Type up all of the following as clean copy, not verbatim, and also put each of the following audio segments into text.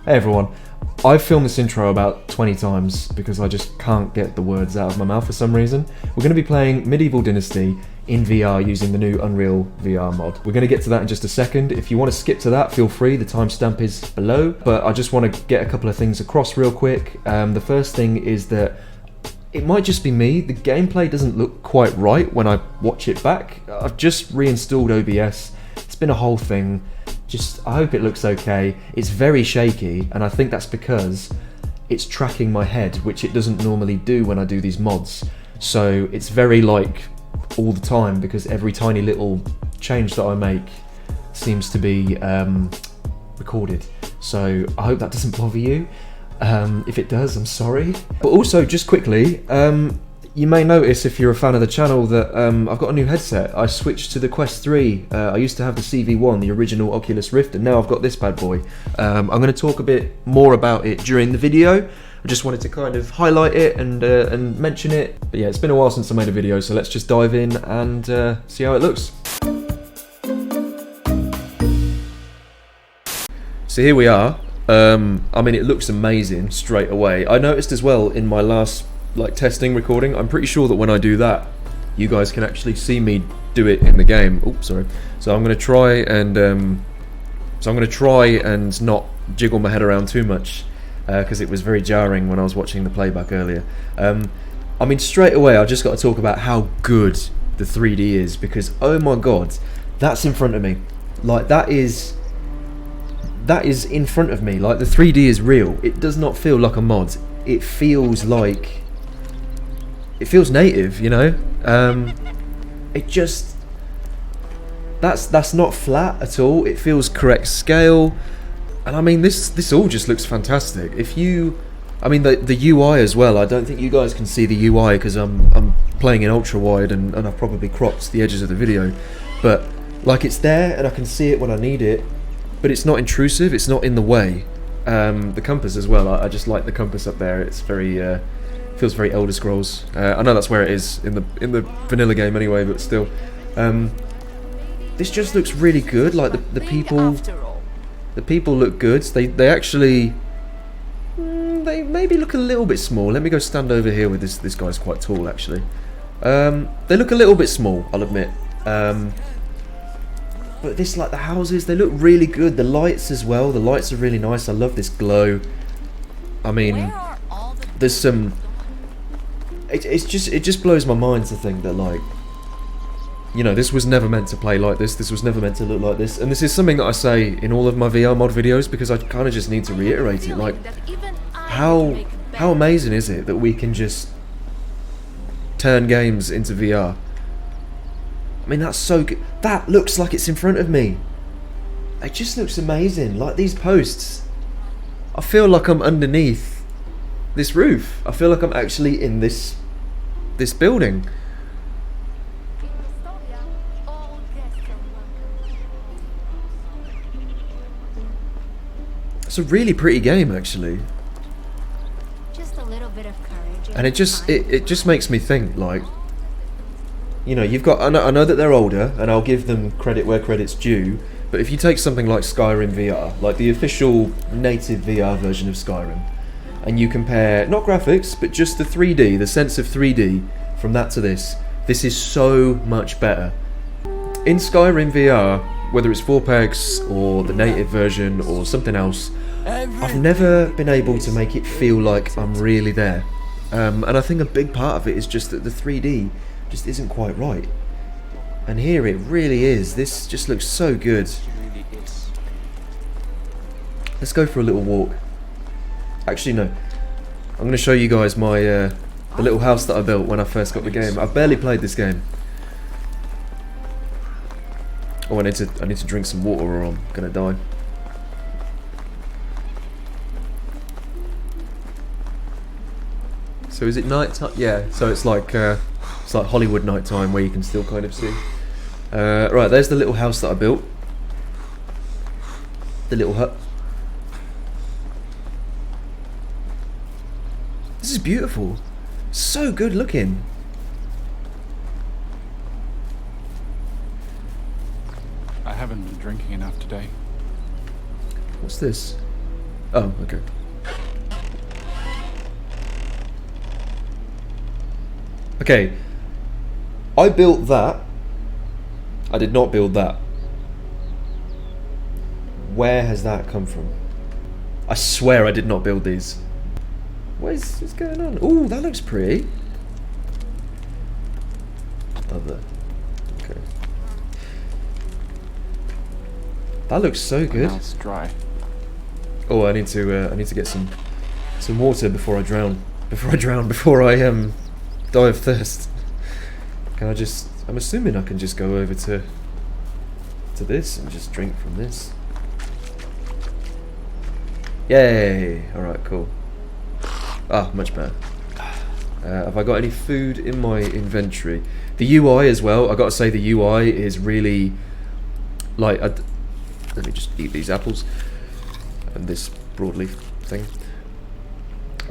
Hey everyone, I've filmed this intro about 20 times because I just can't get the words out of my mouth for some reason. We're going to be playing Medieval Dynasty in VR using the new Unreal VR mod. We're going to get to that in just a second. If you want to skip to that, feel free, the timestamp is below. But I just want to get a couple of things across real quick. The first thing is that it might just be me, the gameplay doesn't look quite right when I watch it back. I've just reinstalled OBS, it's been a whole thing. I hope it looks okay. It's very shaky, and I think that's because it's tracking my head, which it doesn't normally do when I do these mods. So it's very like all the time, because every tiny little change that I make seems to be recorded. So I hope that doesn't bother you. If it does, I'm sorry. But also, just quickly, you may notice if you're a fan of the channel that I've got a new headset. I switched to the Quest 3. I used to have the CV1, the original Oculus Rift, and now I've got this bad boy. I'm going to talk a bit more about it during the video. I just wanted to kind of highlight it and mention it. But yeah, it's been a while since I made a video, so let's just dive in and see how it looks. So here we are. I mean, it looks amazing straight away. I noticed as well in my last testing recording, I'm pretty sure that when I do that, you guys can actually see me do it in the game. Oops, sorry. So I'm going to try and not jiggle my head around too much because it was very jarring when I was watching the playback earlier. I mean, straight away, I just got to talk about how good the 3D is, because oh my god, that's in front of me. Like that is in front of me. Like the 3D is real. It does not feel like a mod. It feels native, you know. It just that's not flat at all. It feels correct scale, and I mean this all just looks fantastic. I mean the UI as well. I don't think you guys can see the UI because I'm playing in ultra wide and I've probably cropped the edges of the video, but like it's there and I can see it when I need it. But it's not intrusive. It's not in the way. The compass as well. I just like the compass up there. It's very feels very Elder Scrolls. I know that's where it is in the vanilla game anyway, but still, this just looks really good. Like the people look good. They actually they maybe look a little bit small. Let me go stand over here with this guy's quite tall actually. They look a little bit small, I'll admit. But this, like the houses, they look really good. The lights as well. The lights are really nice. I love this glow. I mean, there's some. It just blows my mind to think that, like, you know, this was never meant to play like this. This was never meant to look like this. And this is something that I say in all of my VR mod videos because I kind of just need to reiterate it. Like, how amazing is it that we can just turn games into VR? I mean, that's so good. That looks like it's in front of me. It just looks amazing. Like these posts. I feel like I'm underneath this roof. I feel like I'm actually in this building. It's a really pretty game, actually. Just a little bit of courage. And it just makes me think, like, you know, you've got. I know that they're older, and I'll give them credit where credit's due. But if you take something like Skyrim VR, like the official native VR version of Skyrim, and you compare not graphics, but just the 3D, the sense of 3D from that to this is so much better. In Skyrim VR, whether it's 4PEX or the native version or something else, I've never been able to make it feel like I'm really there. And I think a big part of it is just that the 3D just isn't quite right, and here it really is. This just looks so good. Let's go for a little walk. Actually no, I'm going to show you guys my the little house that I built when I first got the game. I've barely played this game. Oh, I need to drink some water or I'm gonna die. So is it night time? Yeah, so it's like Hollywood nighttime where you can still kind of see. Right, there's the little house that I built. The little hut. This is beautiful. So good looking. I haven't been drinking enough today. What's this? Oh, okay. Okay. I built that. I did not build that. Where has that come from? I swear I did not build these. What's going on? Ooh, that looks pretty. Other. Okay. That looks so good. Now it's dry. Oh, I need to get some water before I drown. Before I die of thirst. Can I just? I'm assuming I can just go over to this and just drink from this. Yay! All right, cool. Ah, much better. Have I got any food in my inventory? The UI as well. I got to say the UI is really like. Let me just eat these apples and this broadleaf thing.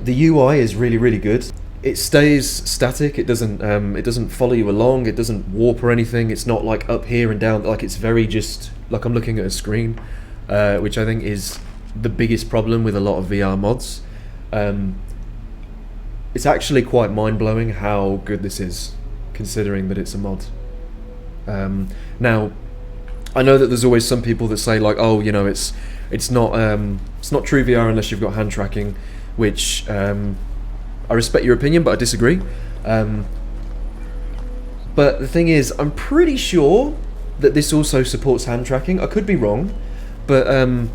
The UI is really, really good. It stays static. It doesn't follow you along. It doesn't warp or anything. It's not like up here and down. Like it's very just like I'm looking at a screen, which I think is the biggest problem with a lot of VR mods. It's actually quite mind-blowing how good this is, considering that it's a mod. Now, I know that there's always some people that say like, oh, you know, it's not true VR unless you've got hand tracking, which I respect your opinion, but I disagree. But the thing is, I'm pretty sure that this also supports hand tracking. I could be wrong, but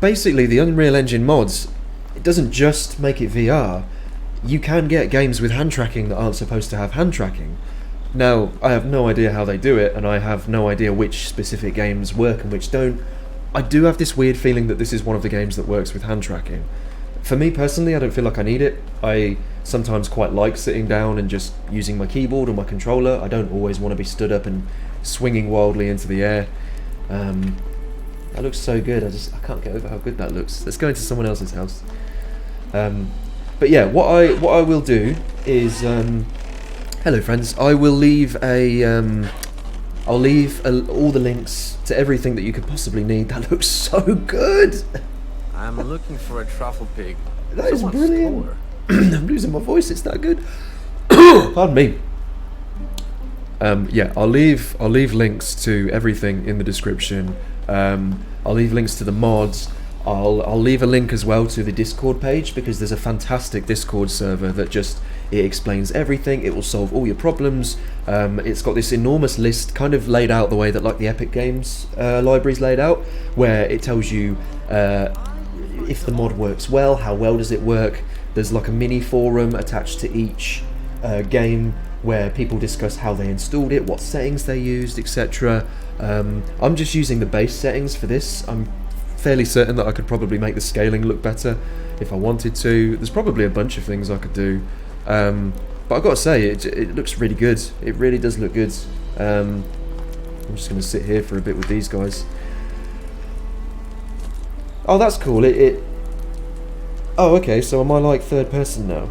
basically the Unreal Engine mods, it doesn't just make it VR. You can get games with hand tracking that aren't supposed to have hand tracking. Now, I have no idea how they do it, and I have no idea which specific games work and which don't. I do have this weird feeling that this is one of the games that works with hand tracking. For me personally, I don't feel like I need it. I sometimes quite like sitting down and just using my keyboard or my controller. I don't always want to be stood up and swinging wildly into the air. That looks so good. I can't get over how good that looks. Let's go into someone else's house. But yeah, what I will do is, hello friends. I will leave I'll leave all the links to everything that you could possibly need. That looks so good. I'm looking for a truffle pig. That is Someone's brilliant. score. I'm losing my voice. It's that good. Pardon me. Yeah, I'll leave links to everything in the description. I'll leave links to the mods. I'll leave a link as well to the Discord page, because there's a fantastic Discord server that just, it explains everything. It will solve all your problems. It's got this enormous list kind of laid out the way that like the Epic Games library's laid out, where it tells you if the mod works well, how well does it work. There's like a mini forum attached to each game where people discuss how they installed it, what settings they used, etc. I'm just using the base settings for this. I'm fairly certain that I could probably make the scaling look better if I wanted to. There's probably a bunch of things I could do, but I've got to say it looks really good. It really does look good. I'm just going to sit here for a bit with these guys. Oh, that's cool. Oh, okay, so am I like third person now?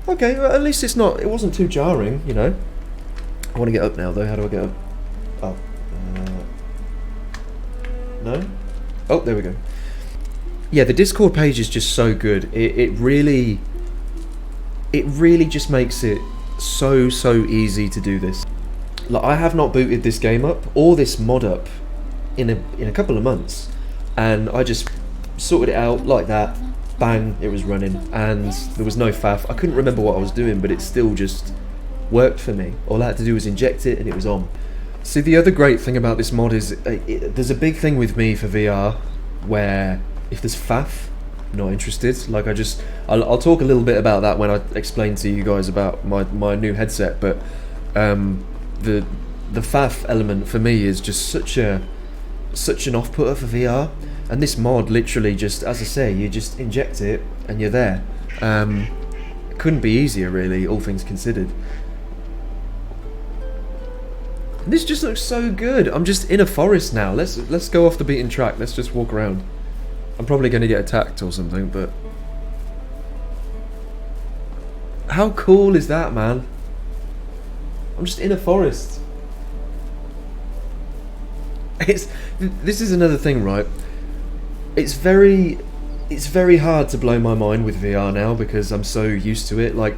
Okay, well, at least it wasn't too jarring, you know. I want to get up now though. How do I get up? Oh, no? Oh, there we go. Yeah, the Discord page is just so good. It really just makes it so easy to do this. Like, I have not booted this game up or this mod up in a couple of months, and I just sorted it out like that. Bang, it was running, and there was no faff. I couldn't remember what I was doing, but it still just worked for me. All I had to do was inject it, and it was on. See, the other great thing about this mod is there's a big thing with me for VR where if there's faff, I'm not interested. Like I'll talk a little bit about that when I explain to you guys about my new headset, but the faff element for me is just such an off-putter for VR. And this mod literally just, as I say, you just inject it and you're there. Couldn't be easier really, all things considered. This just looks so good. I'm just in a forest now. Let's go off the beaten track. Let's just walk around. I'm probably going to get attacked or something, but how cool is that, man? I'm just in a forest. This is another thing, right? it's very hard to blow my mind with VR now because I'm so used to it. Like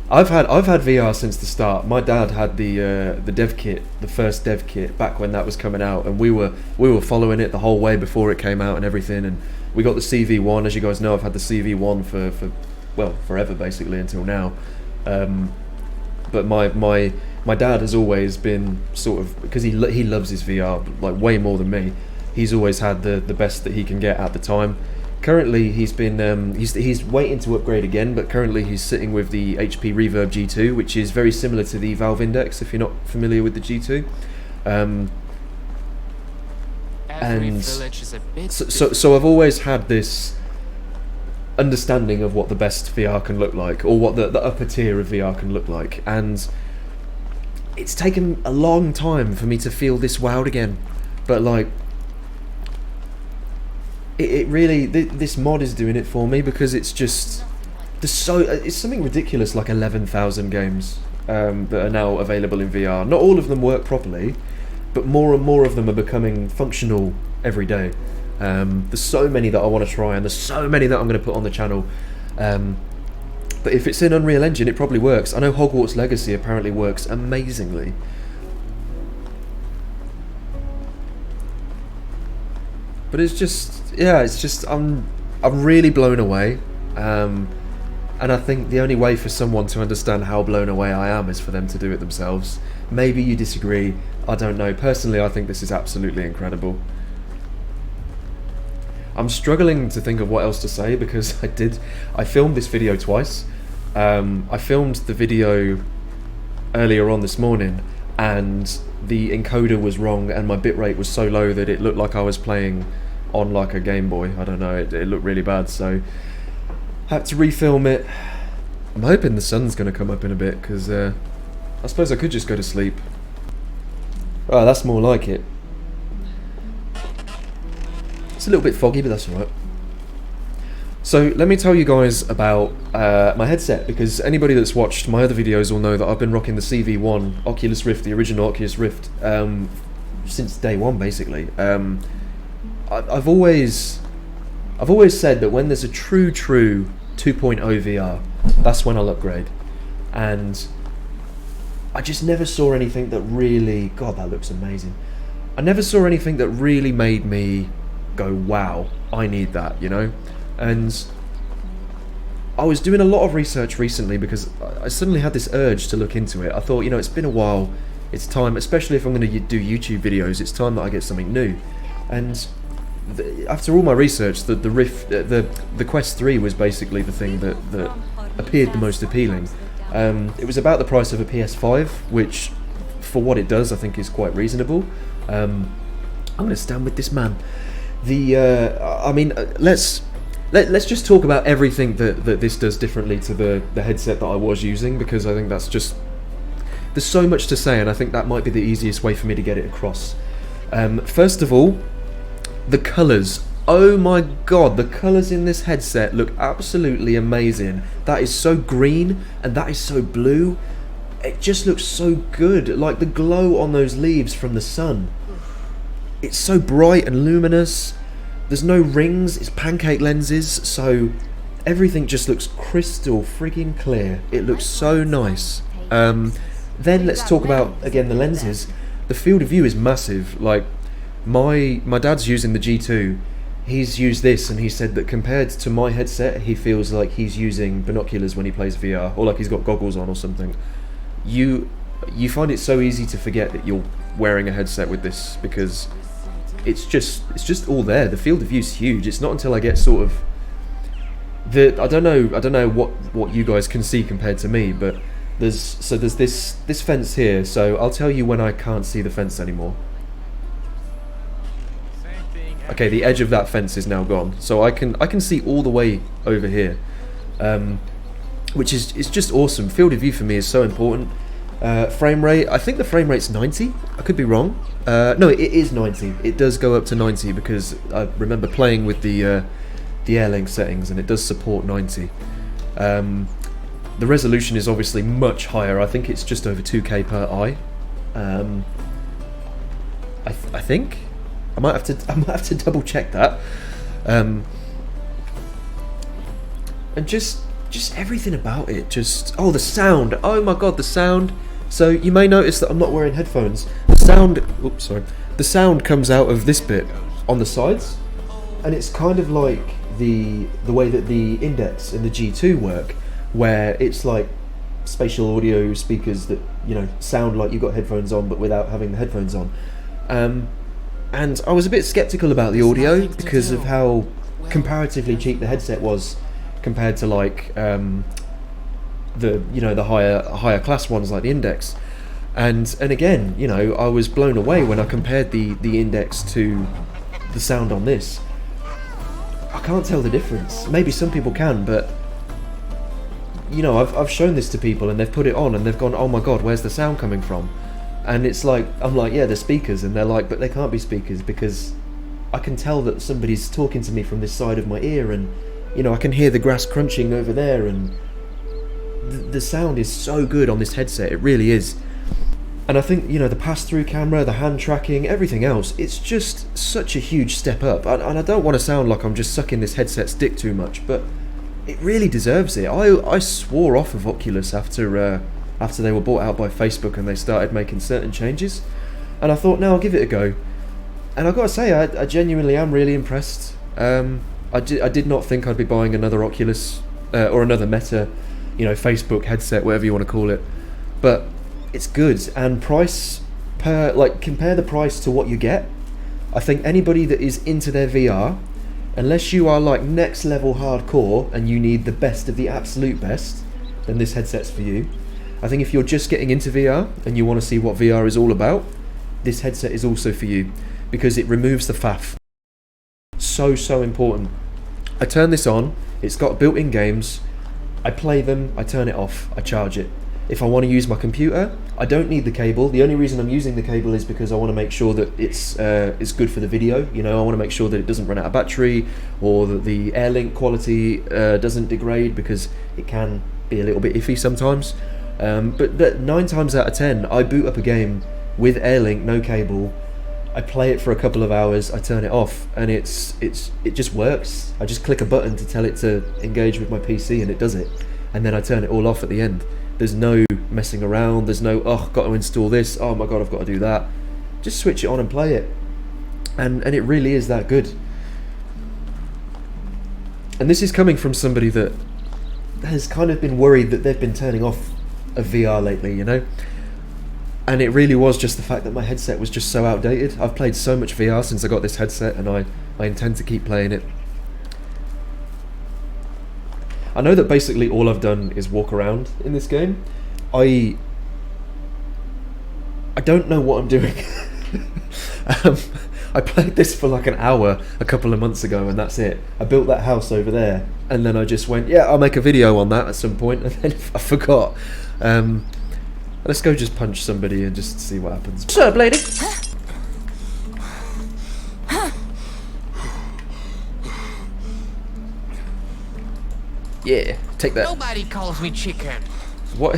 I've had VR since the start. My dad had the dev kit, the first dev kit back when that was coming out, and we were following it the whole way before it came out and everything. And we got the CV1. As you guys know, I've had the CV1 for well, forever basically until now. But my dad has always been sort of, because he loves his VR like way more than me. He's always had the best that he can get at the time. Currently, he's been he's waiting to upgrade again, but currently he's sitting with the HP Reverb G2, which is very similar to the Valve Index. If you're not familiar with the G2, and so I've always had this understanding of what the best VR can look like, or what the upper tier of VR can look like, and it's taken a long time for me to feel this wowed again. But like, it really, this mod is doing it for me, because it's just, it's something ridiculous, like 11,000 games that are now available in VR. Not all of them work properly, but more and more of them are becoming functional every day. There's so many that I want to try, and there's so many that I'm going to put on the channel. But if it's in Unreal Engine, it probably works. I know Hogwarts Legacy apparently works amazingly. But it's just, yeah, it's just, I'm really blown away. And I think the only way for someone to understand how blown away I am is for them to do it themselves. Maybe you disagree, I don't know. Personally, I think this is absolutely incredible. I'm struggling to think of what else to say, because I filmed this video twice. I filmed the video earlier on this morning, and the encoder was wrong, and my bitrate was so low that it looked like I was playing on like a Game Boy. I don't know, it looked really bad, so I had to refilm it. I'm hoping the sun's going to come up in a bit, because I suppose I could just go to sleep. Oh, that's more like it. It's a little bit foggy, but that's alright. So let me tell you guys about my headset, because anybody that's watched my other videos will know that I've been rocking the CV1 Oculus Rift, the original Oculus Rift, since day one basically. I've always said that when there's a true 2.0 VR, that's when I'll upgrade. And I just never saw anything that really, God, that looks amazing. I never saw anything that really made me go, wow, I need that, you know? And I was doing a lot of research recently, because I suddenly had this urge to look into it. I thought, you know, it's been a while, it's time, especially if I'm going to do YouTube videos, it's time that I get something new. And after all my research, the Rift, the Quest 3 was basically the thing that appeared the most appealing. It was about the price of a PS5, which, for what it does, I think is quite reasonable. I'm going to stand with this man. I mean, let's just talk about everything that this does differently to the headset that I was using, because I think that's just, there's so much to say, and I think that might be the easiest way for me to get it across. First of all, the colours. Oh my god, the colours in this headset look absolutely amazing. That is so green, and that is so blue. It just looks so good, like the glow on those leaves from the sun. It's so bright and luminous. There's no rings, it's pancake lenses, so everything just looks crystal freaking clear. It looks so nice. Then let's talk about, again, the lenses. The field of view is massive. Like, my dad's using the G2. He's used this, and he said that compared to my headset, he feels like he's using binoculars when he plays VR, or like he's got goggles on or something. You find it so easy to forget that you're wearing a headset with this, because it's just all there. The field of view is huge. It's not until I get sort of I don't know what you guys can see compared to me, but there's this fence here. So I'll tell you when I can't see the fence anymore. Okay, the edge of that fence is now gone, so I can see all the way over here, which is just awesome. Field of view for me is so important. Frame rate, I think the frame rate's 90. I could be wrong. No, it is 90. It does go up to 90, because I remember playing with the Airlink settings, and it does support 90. The resolution is obviously much higher. I think it's just over 2K per eye. I think I might have to double check that. And just everything about it, oh, the sound, oh my god, the sound. So you may notice that I'm not wearing headphones. The sound comes out of this bit on the sides, and it's kind of like the way that the Index and the G2 work, where it's like spatial audio speakers that, you know, sound like you've got headphones on but without having the headphones on. And I was a bit skeptical about the audio because of how comparatively cheap the headset was compared to like the higher class ones like the Index. And again, you know, I was blown away when I compared the Index to the sound on this. I can't tell the difference. Maybe some people can, but you know, I've shown this to people and they've put it on and they've gone, oh my god, where's the sound coming from? And it's like, I'm like, yeah, they're speakers, and they're like, but they can't be speakers because I can tell that somebody's talking to me from this side of my ear, and you know, I can hear the grass crunching over there, and the sound is so good on this headset, it really is. And I think, you know, the pass-through camera, the hand tracking, everything else, it's just such a huge step up. And I don't want to sound like I'm just sucking this headset's dick too much, but it really deserves it. I swore off of Oculus after they were bought out by Facebook and they started making certain changes. And I thought, no, I'll give it a go. And I've got to say, I genuinely am really impressed. I did not think I'd be buying another Oculus or another Meta, you know, Facebook headset, whatever you want to call it. But it's good, and price per, like, compare the price to what you get. I think anybody that is into their VR, unless you are like next level hardcore and you need the best of the absolute best, then this headset's for you. I think if you're just getting into VR and you want to see what VR is all about, this headset is also for you, because it removes the faff. So important. I turn this on, it's got built-in games, I play them, I turn it off, I charge it. If I want to use my computer, I don't need the cable. The only reason I'm using the cable is because I want to make sure that it's good for the video. You know, I want to make sure that it doesn't run out of battery, or that the Airlink quality doesn't degrade, because it can be a little bit iffy sometimes. But 9 times out of 10, I boot up a game with Airlink, no cable. I play it for a couple of hours, I turn it off, and it just works. I just click a button to tell it to engage with my PC, and it does it. And then I turn it all off at the end. There's no messing around, there's no, oh, got to install this, oh my god, I've got to do that. Just switch it on and play it. And it really is that good. And this is coming from somebody that has kind of been worried that they've been turning off of VR lately, you know? And it really was just the fact that my headset was just so outdated. I've played so much VR since I got this headset, and I intend to keep playing it. I know that basically all I've done is walk around in this game. I don't know what I'm doing. I played this for like an hour a couple of months ago, and that's it. I built that house over there, and then I just went, yeah, I'll make a video on that at some point, and then I forgot. Let's go just punch somebody and just see what happens. What's up, lady? Yeah, take that. Nobody calls me chicken. What?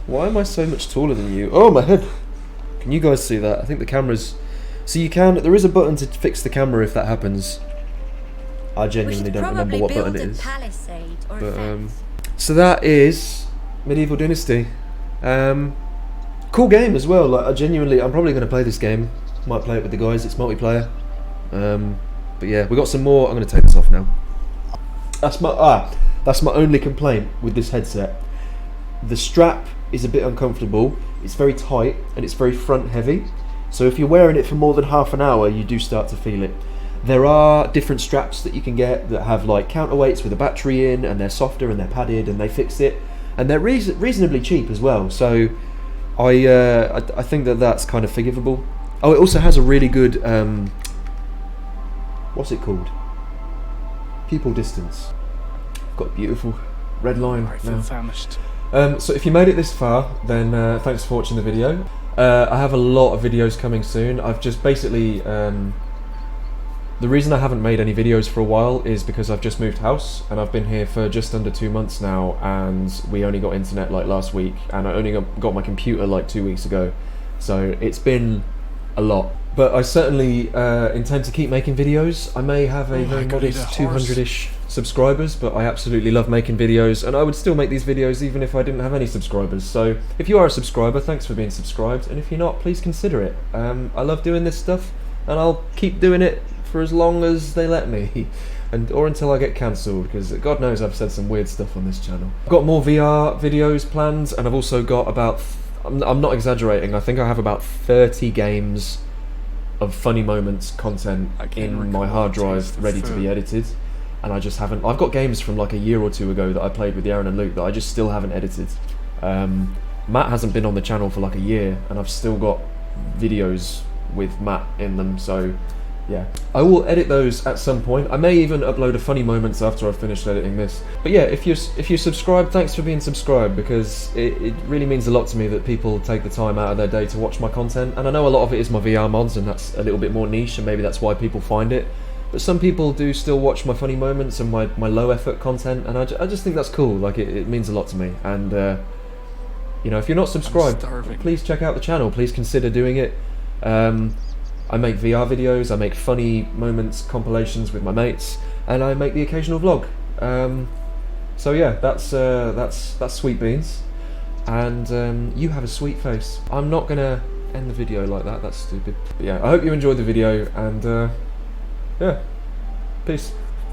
Why am I so much taller than you? Oh, my head. Can you guys see that? I think the camera's... So you can... There is a button to fix the camera if that happens. I genuinely don't remember what button it is. But, so that is Medieval Dynasty. Cool game as well. Like, I'm probably going to play this game. Might play it with the guys. It's multiplayer. But yeah, we got some more. I'm going to take this off now. That's my only complaint with this headset. The strap is a bit uncomfortable. It's very tight and it's very front heavy. So if you're wearing it for more than half an hour, you do start to feel it. There are different straps that you can get that have like counterweights with a battery in, and they're softer and they're padded and they fix it, and they're reasonably cheap as well. So I think that that's kind of forgivable. Oh, it also has a really good what's it called? Pupil distance. Got a beautiful red line now. I feel famished. So if you made it this far, then thanks for watching the video. I have a lot of videos coming soon. I've just basically... the reason I haven't made any videos for a while is because I've just moved house, and I've been here for just under 2 months now, and we only got internet like last week, and I only got my computer like 2 weeks ago. So it's been a lot. But I certainly intend to keep making videos. I may have a very modest 200-ish subscribers, but I absolutely love making videos, and I would still make these videos even if I didn't have any subscribers. So if you are a subscriber, thanks for being subscribed, and if you're not, please consider it. I love doing this stuff, and I'll keep doing it for as long as they let me. Or until I get cancelled, because God knows I've said some weird stuff on this channel. I've got more VR videos planned, and I've also got about, I'm not exaggerating, I think I have about 30 games of funny moments content in my hard drive ready to be edited, and I just haven't. I've got games from like a year or two ago that I played with Aaron and Luke that I just still haven't edited. Matt hasn't been on the channel for like a year, and I've still got videos with Matt in them, so yeah, I will edit those at some point. I may even upload a funny moments after I've finished editing this. But yeah, if you subscribe, thanks for being subscribed, because it really means a lot to me that people take the time out of their day to watch my content. And I know a lot of it is my VR mods, and that's a little bit more niche, and maybe that's why people find it. But some people do still watch my funny moments and my low effort content, and I just think that's cool. Like it means a lot to me. And you know, if you're not subscribed, please check out the channel. Please consider doing it. I make VR videos, I make funny moments compilations with my mates, and I make the occasional vlog. So yeah, that's sweet beans, and you have a sweet face. I'm not gonna end the video like that. That's stupid. But yeah, I hope you enjoyed the video, and yeah, peace.